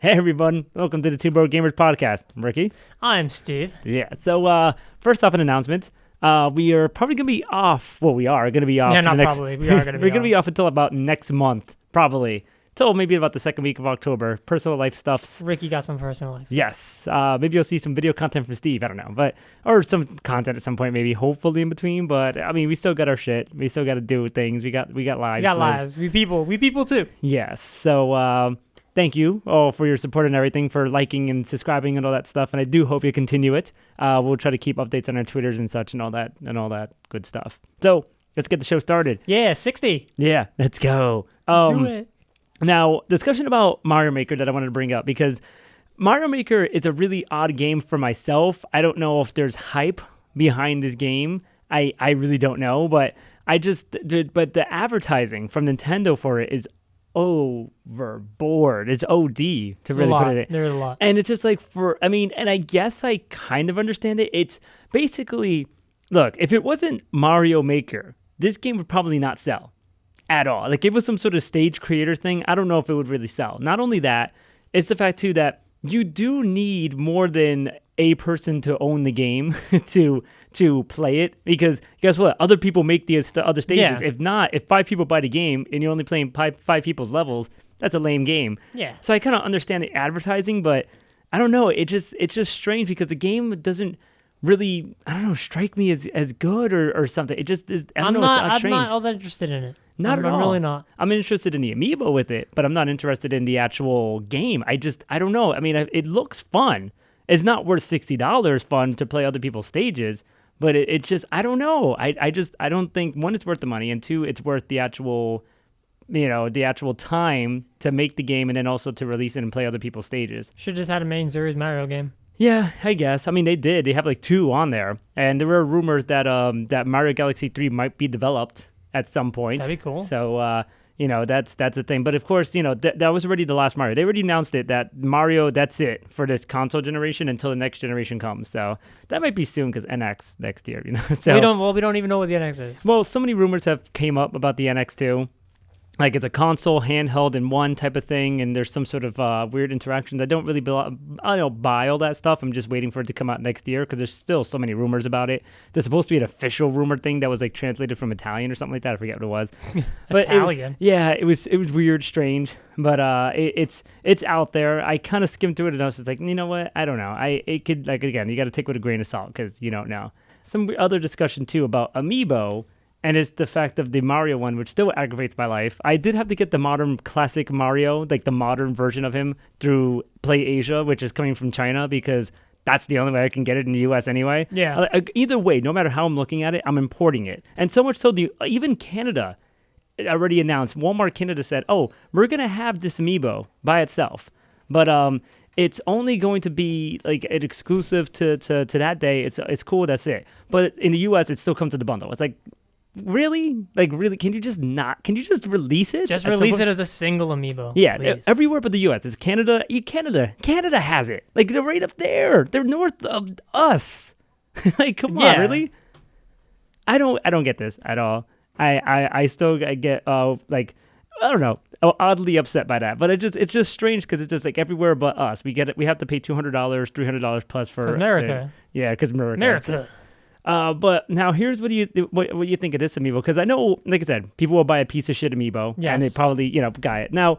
Hey everyone, welcome to the Two Broke Gamers podcast. I'm Ricky. I'm Steve. Yeah, so first off, an announcement. We are probably going to be off. Well, we are going to be off. Yeah, for not the next, probably. We are going to be We're going to be off until about next month, probably. Till maybe about the second week of October. Personal life stuffs. Ricky got some personal life. Yes. Maybe you'll see some video content from Steve. I don't know. Or some content at some point, maybe, hopefully in between. But, I mean, we still got our shit. We still got to do things. We got lives. We got lives. We people too. Yes. So, thank you all for your support and everything, for liking and subscribing and all that stuff. And I do hope you continue it. We'll try to keep updates on our Twitters and such and all that good stuff. So let's get the show started. Yeah, 60. Yeah, let's go. Do it. Now, discussion about Mario Maker that I wanted to bring up, because Mario Maker is a really odd game for myself. I don't know if there's hype behind this game. I really don't know, but the advertising from Nintendo for it is overboard. It's OD to really put it in. There's a lot. And it's just like and I guess I kind of understand it. It's basically, look, if it wasn't Mario Maker, this game would probably not sell at all. Like, if it was some sort of stage creator thing, I don't know if it would really sell. Not only that, it's the fact too that you do need more than a person to own the game to play it, because guess what? Other people make the other stages. Yeah. If 5 people buy the game and you're only playing five people's levels, that's a lame game. Yeah. So I kind of understand the advertising, but I don't know. It's just strange because the game doesn't really, I don't know, strike me as good or something. It just is. I don't know. It's strange. I'm not all that interested in it. Not at all. I'm really not. I'm interested in the Amiibo with it, but I'm not interested in the actual game. I don't know. I mean, it looks fun. It's not worth $60 fun to play other people's stages, but it's just, I don't know. I don't think, one, it's worth the money, and two, it's worth the actual, the actual time to make the game and then also to release it and play other people's stages. Should just had a main series Mario game. Yeah, I guess. I mean, they did. They have like 2 on there, and there were rumors that that Mario Galaxy 3 might be developed at some point. That'd be cool. So, that's a thing. But of course, that was already the last Mario. They already announced it, that Mario, that's it for this console generation until the next generation comes. So that might be soon, because NX next year, So we don't even know what the NX is. Well, so many rumors have came up about the NX2. Like, it's a console handheld in one type of thing, and there's some sort of weird interactions. I don't really buy all that stuff. I'm just waiting for it to come out next year, because there's still so many rumors about it. There's supposed to be an official rumor thing that was like translated from Italian or something like that. I forget what it was. But Italian. It was weird, strange, but it's out there. I kind of skimmed through it, and I was just like, you know what? I don't know. It could, like, again, you got to take it with a grain of salt, because you don't know. Some other discussion too about Amiibo. And it's the fact of the Mario one, which still aggravates my life. I did have to get the modern classic Mario, like the modern version of him, through Play Asia, which is coming from China, because that's the only way I can get it in the U.S. anyway. Yeah. Either way, no matter how I'm looking at it, I'm importing it. And so much so, even Canada already announced, Walmart Canada said, oh, we're going to have this Amiibo by itself. But it's only going to be like an exclusive to that day. It's cool, that's it. But in the U.S., it still comes to the bundle. It's like, really? Like, really? Can you just release it? Just release it as a single Amiibo. Yeah, please. Everywhere but the U.S. It's Canada. Canada has it. Like, they're right up there. They're north of us. Like, come on, really? I don't get this at all. I still get like, I don't know, oddly upset by that. But it's just strange, because it's just like everywhere but us. We get it. We have to pay $200, $300 plus for America. Because America. But now here's what you think of this Amiibo, because I know, like I said, people will buy a piece of shit Amiibo, and they probably buy it. Now,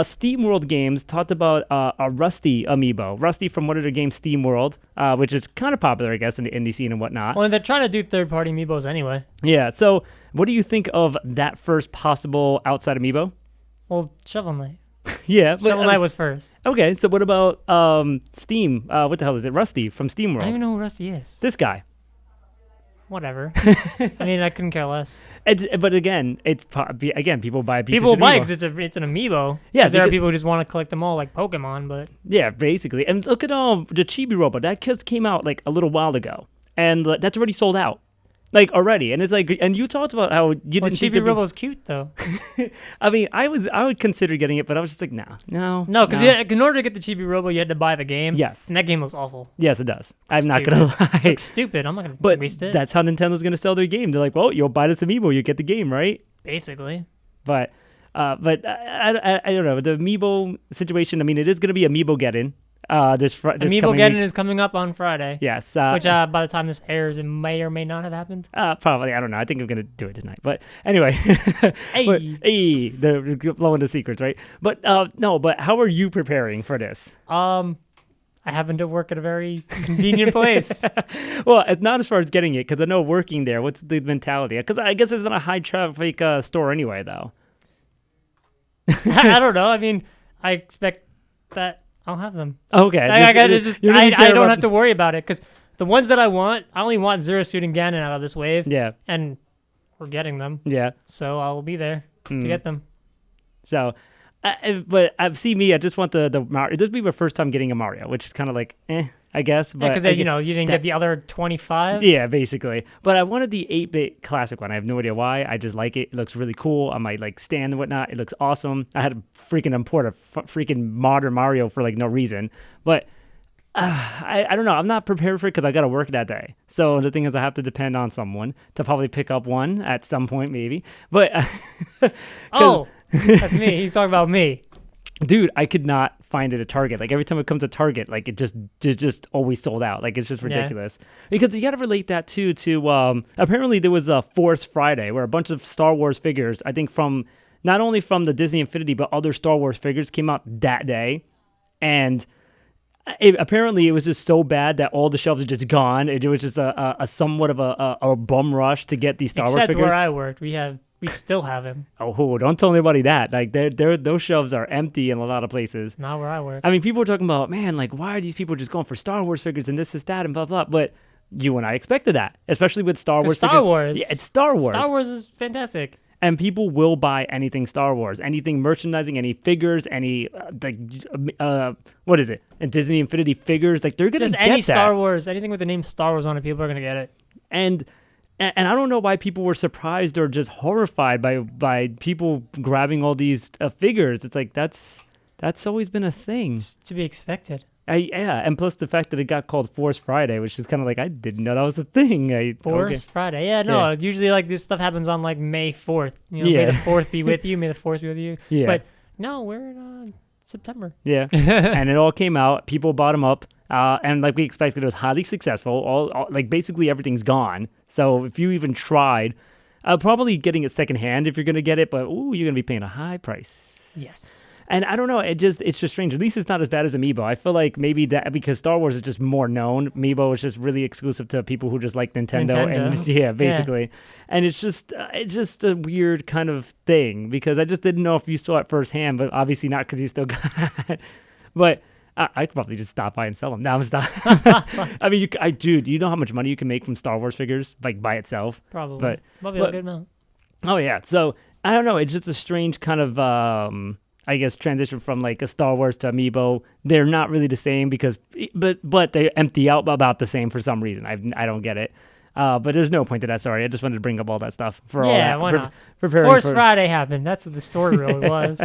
Steam World Games talked about a Rusty Amiibo, Rusty from one of their games, Steam World, which is kind of popular, I guess, in the indie scene and whatnot. Well, they're trying to do third-party Amiibos anyway. Yeah. So what do you think of that first possible outside Amiibo? Well, Shovel Knight. Yeah, Shovel Knight was first. Okay, so what about Steam? What the hell is it? Rusty from Steam World. I don't even know who Rusty is. This guy. Whatever. I mean, I couldn't care less. But again, people buy a piece of People buy Amiibo. because it's an Amiibo. Yeah, there are people who just want to collect them all, like Pokemon. But yeah, basically. And look at the Chibi Robot that just came out like a little while ago, and that's already sold out. Like, already. And it's like, and you talked about how you didn't think Chibi Robo's cute, though. I mean, I would consider getting it, but I was just like, no. No, because in order to get the Chibi Robo, you had to buy the game. Yes. And that game looks awful. Yes, it does. I'm not going to lie. Looks stupid. I'm not going to waste it. That's how Nintendo's going to sell their game. They're like, well, you'll buy this Amiibo, you get the game, right? Basically. But But I don't know the Amiibo situation. I mean, it is going to be Amiibo Geddon. This Amiibo Geddon is coming up on Friday. Yes. Which by the time this airs, it may or may not have happened. Probably. I don't know. I think I'm gonna do it tonight. But anyway, the blowing the secrets, right? But no. But how are you preparing for this? I happen to work at a very convenient place. Well, it's not as far as getting it, because I know working there. What's the mentality? Because I guess it's not a high traffic store anyway, though. I don't know. I mean, I expect that I'll have them. Okay. I don't have to worry about it, because the ones that I only want Zero Suit and Ganon out of this wave. Yeah. And we're getting them. Yeah. So I will be there to get them. So, but see me, I just want the Mario. This will be my first time getting a Mario, which is kind of like, I guess. Because you didn't get the other 25. Yeah, basically. But I wanted the 8-bit classic one. I have no idea why. I just like it. It looks really cool on my stand and whatnot. It looks awesome. I had to freaking import a freaking modern Mario for no reason. But I don't know. I'm not prepared for it because I got to work that day. So the thing is, I have to depend on someone to probably pick up one at some point, maybe. But that's me. He's talking about me. Dude, I could not find it at Target. Every time it comes to Target, it just always sold out. It's just ridiculous. Yeah. Because you got to relate that to apparently there was a Force Friday where a bunch of Star Wars figures, I think not only from the Disney Infinity, but other Star Wars figures came out that day. And apparently it was just so bad that all the shelves are just gone. It was just a somewhat of a bum rush to get these Star Wars figures. Except where I worked, we still have him. Oh, don't tell anybody that. Those shelves are empty in a lot of places. Not where I work. I mean, people are talking about, man, why are these people just going for Star Wars figures and this is that and blah, blah. But you and I expected that, especially with Star Wars figures. Star Wars. Yeah, it's Star Wars. Star Wars is fantastic. And people will buy anything Star Wars, anything merchandising, any figures, any what is it? And Disney Infinity figures, they're gonna just get any that. Star Wars, anything with the name Star Wars on it, people are gonna get it. And I don't know why people were surprised or just horrified by people grabbing all these figures. It's that's always been a thing. It's to be expected. And plus the fact that it got called Force Friday, which is kind of I didn't know that was a thing. Force Friday, yeah, no. Yeah. Usually, this stuff happens on May 4th. May the 4th be with you. May the 4th be with you. Yeah. But no, we're in September. Yeah, and it all came out. People bought them up, and we expected, it was highly successful. All basically everything's gone. So if you even tried, probably getting it secondhand if you're gonna get it, but you're gonna be paying a high price. Yes. And I don't know, it's just strange. At least it's not as bad as Amiibo. I feel like maybe that because Star Wars is just more known. Amiibo is just really exclusive to people who just like Nintendo. And yeah, basically. Yeah. And it's just a weird kind of thing because I just didn't know if you saw it firsthand, but obviously not because you still got it. But I could probably just stop by and sell them. No, I'm stop. I mean, dude, you know how much money you can make from Star Wars figures by itself? Probably. Probably a good amount. Oh yeah. So I don't know. It's just a strange kind of I guess transition from a Star Wars to Amiibo. They're not really the same but they empty out about the same for some reason. I don't get it. But there's no point to that. Sorry, I just wanted to bring up all that stuff for all that. Yeah, why not? Force Friday happened. That's what the story really was.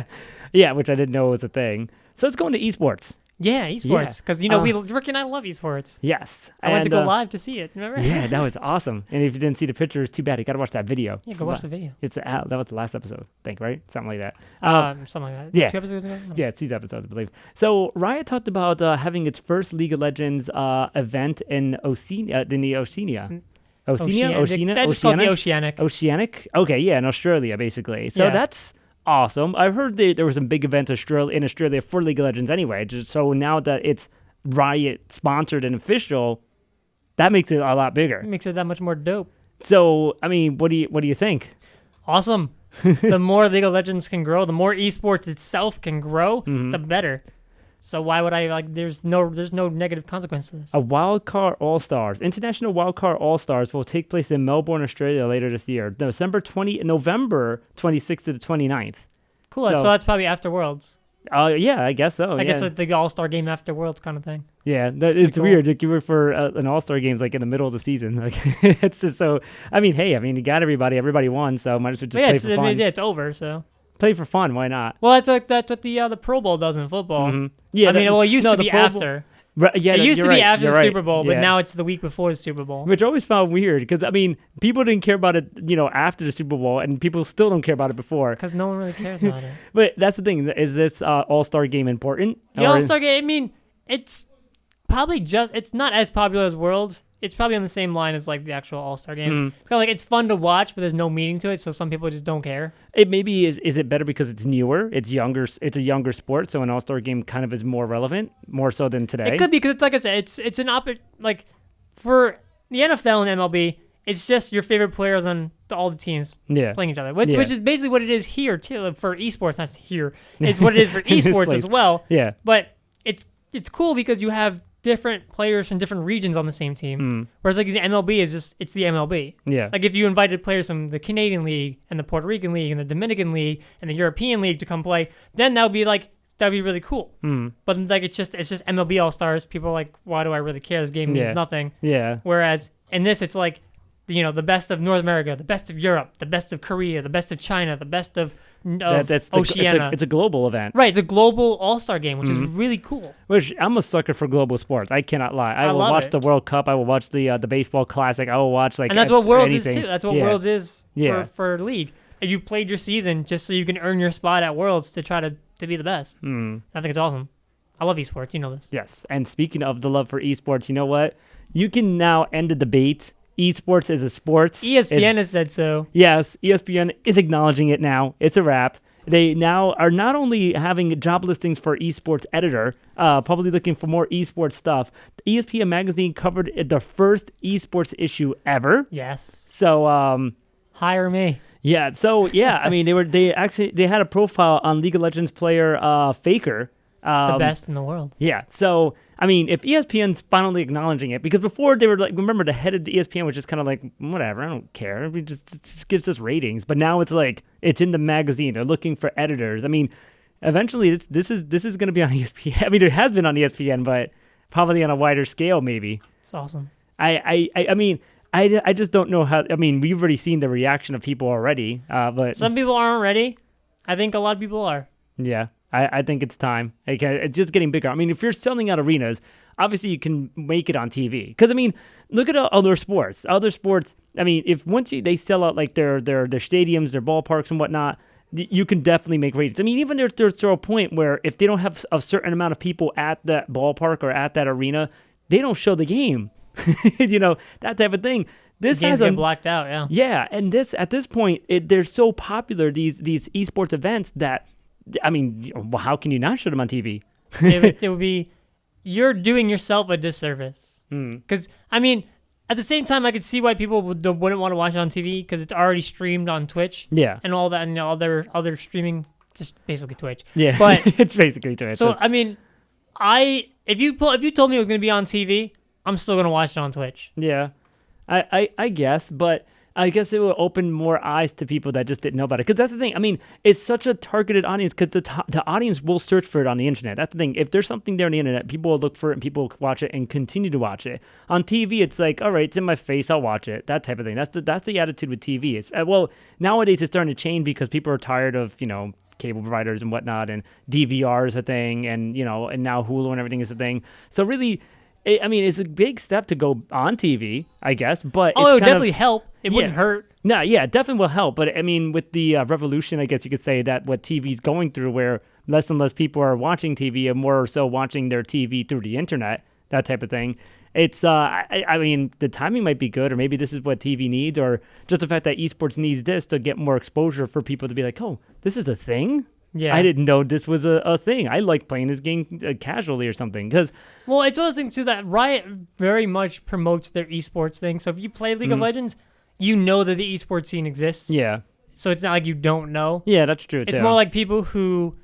Yeah, which I didn't know was a thing. So it's going to esports. Yeah, esports. Because, Ricky and I love esports. Yes. I went to go live to see it, remember? Yeah, that was awesome. And if you didn't see the pictures, too bad. You got to watch that video. Yeah, go watch the video. That was the last episode, I think, right? Something like that. Something like that. Yeah. 2 episodes ago? Yeah, 2 episodes, I believe. So Riot talked about having its first League of Legends event in Oceania. Oceania? I just call it the Oceanic. Oceanic? Okay, yeah, in Australia, basically. So that's awesome. I've heard there was some big event in Australia for League of Legends anyway. So now that it's Riot sponsored and official, that makes it a lot bigger. It makes it that much more dope. So, I mean, what do you think? Awesome. The more League of Legends can grow, the more esports itself can grow, the better. So why would I there's no negative consequence to this. A Wildcard All-Stars. International Wildcard All-Stars will take place in Melbourne, Australia later this year. November 26th to the 29th. Cool. So that's probably after Worlds. Yeah, I guess so. I guess the All-Star game after Worlds kind of thing. Yeah, it's weird. You were for an All-Star games in the middle of the season. It's just so. I mean, you got everybody. Everybody won, so might as well just play for fun. It's over, so. Play for fun. Why not? Well, that's what the Pro Bowl does in football. Mm-hmm. Yeah, it used to be after. Right, yeah, It used to be after you're the right. Super Bowl, but Yeah. now it's the week before the Super Bowl. Which I always found weird because I mean, people didn't care about it, after the Super Bowl, and people still don't care about it before. Because no one really cares about it. But that's the thing: is this All-Star game important? The All-Star game, I mean, it's probably it's not as popular as Worlds. It's probably on the same line as like the actual All-Star games. It's kind of like it's fun to watch, but there's no meaning to it, so some people just don't care. It maybe is it better because it's newer, it's younger, it's a younger sport, so an All-Star game kind of is more relevant, more so than today. It could be because it's like I said, it's an like for the NFL and MLB, it's just your favorite players on all the teams playing each other, which is basically what it is here too. Like for esports, not here. It's what it is for esports as well. Yeah, but it's cool because you have different players from different regions on the same team. Whereas like the MLB it's the MLB. Yeah. Like if you invited players from the Canadian League and the Puerto Rican League and the Dominican League and the European League to come play, then that'd be really cool. But like it's just MLB All Stars. People are like, why do I really care? This game means nothing. Yeah. Whereas in this, it's like, the best of North America, the best of Europe, the best of Korea, the best of China, the best of Oceania. It's a global event. Right, it's a global all-star game, which is really cool. Which I'm a sucker for global sports. I cannot lie. I will watch the World Cup. I will watch the baseball classic. I will watch and that's what Worlds anything. is too. That's what Worlds is for league. And you played your season just so you can earn your spot at Worlds to try to be the best. I think it's awesome. I love esports. You know this. Yes. And speaking of the love for esports, you know what? You can now end the debate. Esports is a sport. ESPN has said so. Yes, ESPN is acknowledging it now. It's a wrap. They now are not only having job listings for esports editor, probably looking for more esports stuff. The ESPN magazine covered the first esports issue ever. Yes. So, hire me. Yeah. So yeah, I mean, they had a profile on League of Legends player Faker. The best in the world. Yeah. So, I mean, if ESPN's finally acknowledging it, because before they were like, remember the head of ESPN was just kind of like, whatever, I don't care. It just gives us ratings. But now it's like, it's in the magazine. They're looking for editors. I mean, eventually this is going to be on ESPN. I mean, it has been on ESPN, but probably on a wider scale, maybe. It's awesome. I mean, I just don't know how. I mean, we've already seen the reaction of people already, but some people aren't ready. I think a lot of people are. Yeah. I think it's time. It's just getting bigger. I mean, if you're selling out arenas, obviously you can make it on TV. Because, I mean, look at other sports. Other sports, I mean, if once they sell out like their stadiums, their ballparks and whatnot, you can definitely make ratings. I mean, even there's to a point where if they don't have a certain amount of people at that ballpark or at that arena, they don't show the game. That type of thing. This games has get blacked out, yeah. Yeah, and at this point, they're so popular, these esports events, that I mean, how can you not show them on TV? it would be, you're doing yourself a disservice. Because, I mean, at the same time, I could see why people wouldn't want to watch it on TV because it's already streamed on Twitch. Yeah. And all that, and other streaming, just basically Twitch. Yeah, but it's basically Twitch. So, I mean, if you told me it was going to be on TV, I'm still going to watch it on Twitch. Yeah, I guess, but I guess it will open more eyes to people that just didn't know about it. Because that's the thing. I mean, it's such a targeted audience because the audience will search for it on the internet. That's the thing. If there's something there on the internet, people will look for it and people will watch it and continue to watch it. On TV, it's like, all right, it's in my face, I'll watch it. That type of thing. That's the attitude with TV. Well, nowadays it's starting to change because people are tired of, cable providers and whatnot, and DVR is a thing, and, and now Hulu and everything is a thing. So really, I mean, it's a big step to go on TV, I guess, but it would definitely help. It wouldn't hurt. No, yeah, it definitely will help. But I mean, with the revolution, I guess you could say that what TV's going through, where less and less people are watching TV and more so watching their TV through the internet, that type of thing. It's, I mean, the timing might be good, or maybe this is what TV needs, or just the fact that esports needs this to get more exposure for people to be like, oh, this is a thing? Yeah. I didn't know this was a thing. I like playing this game casually or something. Well, it's one of those things, too, that Riot very much promotes their esports thing. So if you play League of Legends, you know that the esports scene exists. Yeah. So it's not like you don't know. Yeah, that's true, too. It's more like people who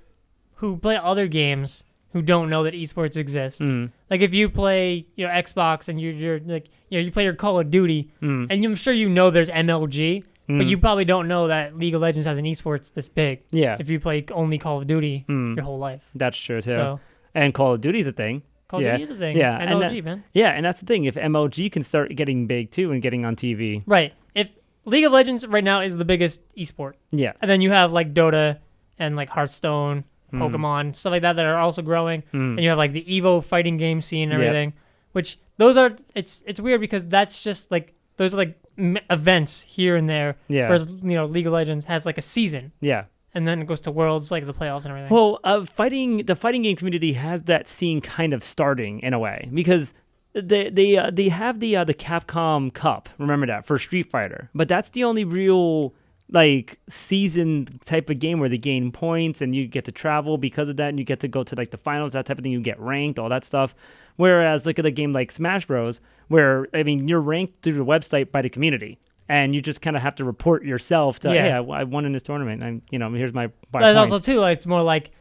play other games who don't know that esports exists. Like if you play, Xbox and you're like, you play your Call of Duty, and I'm sure you know there's MLG, but you probably don't know that League of Legends has an esports this big. Yeah. If you play only Call of Duty your whole life. That's true, too. So, and Call of Duty's a thing. Call of Duty is a thing. Yeah. MLG, man. Yeah, and that's the thing. If MLG can start getting big, too, and getting on TV. Right. If League of Legends right now is the biggest esport. Yeah. And then you have like Dota and like Hearthstone Pokemon, stuff like that are also growing. And you have like the Evo fighting game scene and Yep. everything, which those are, it's weird because that's just like, those are like events here and there. Yeah. Whereas, League of Legends has like a season. Yeah. And then it goes to Worlds, like the playoffs and everything. Well, the fighting game community has that scene kind of starting in a way because they have the Capcom Cup. Remember that for Street Fighter, but that's the only real like season type of game where they gain points and you get to travel because of that, and you get to go to like the finals, that type of thing. You get ranked, all that stuff. Whereas look at a game like Smash Bros, where you're ranked through the website by the community. And you just kind of have to report yourself to, hey, I won in this tournament. And, here's my But also, too, like, it's more like,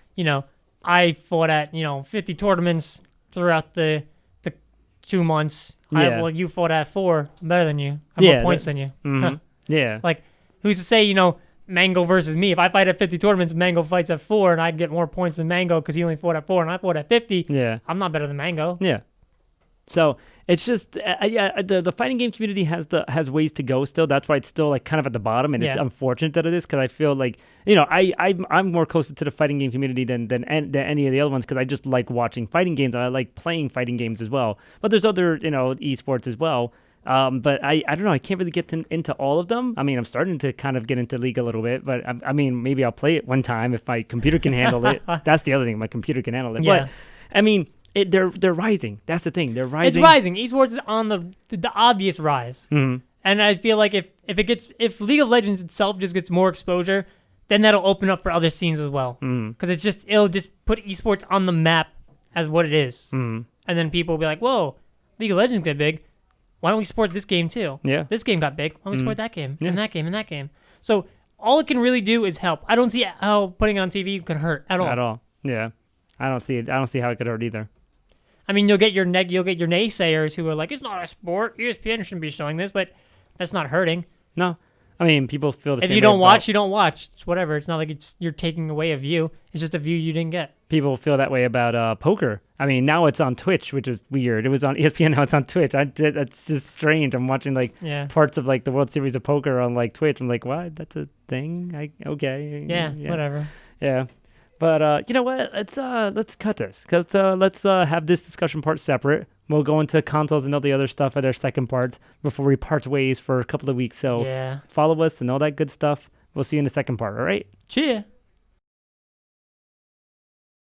I fought at, 50 tournaments throughout the 2 months. Yeah. You fought at 4. I'm better than you. I have more points than you. Mm-hmm. Yeah. Like, who's to say, Mango versus me? If I fight at 50 tournaments, Mango fights at 4, and I'd get more points than Mango because he only fought at 4, and I fought at 50. Yeah. I'm not better than Mango. Yeah. So it's just the fighting game community has ways to go still. That's why it's still like kind of at the bottom, and it's unfortunate that it is because I feel like I'm more closer to the fighting game community than any of the other ones because I just like watching fighting games and I like playing fighting games as well. But there's other esports as well. But I don't know. I can't really get into all of them. I mean, I'm starting to kind of get into League a little bit, but I mean, maybe I'll play it one time if my computer can handle it. That's the other thing. My computer can handle it. Yeah. But I mean. They're rising. That's the thing. They're rising. It's rising. Esports is on the obvious rise. Mm-hmm. And I feel like if League of Legends itself just gets more exposure, then that'll open up for other scenes as well. Because it'll just put esports on the map as what it is. And then people will be like, whoa, League of Legends get big. Why don't we support this game too? Yeah. This game got big. Why don't we support that game and that game and that game? So all it can really do is help. I don't see how putting it on TV can hurt at all. At all. Yeah. I don't see it. I don't see how it could hurt either. I mean, you'll get your naysayers who are like, it's not a sport. ESPN shouldn't be showing this, but that's not hurting. No. I mean, people feel the same way. If you don't watch, you don't watch. It's whatever. It's not like you're taking away a view. It's just a view you didn't get. People feel that way about poker. I mean, now it's on Twitch, which is weird. It was on ESPN, now it's on Twitch. That's just strange. I'm watching parts of like the World Series of Poker on like Twitch. I'm like, what? That's a thing? Okay. Yeah, whatever. Yeah. But you know what? Let's cut this because let's have this discussion part separate. We'll go into consoles and all the other stuff at our second parts before we part ways for a couple of weeks. So follow us and all that good stuff. We'll see you in the second part. All right. Cheers.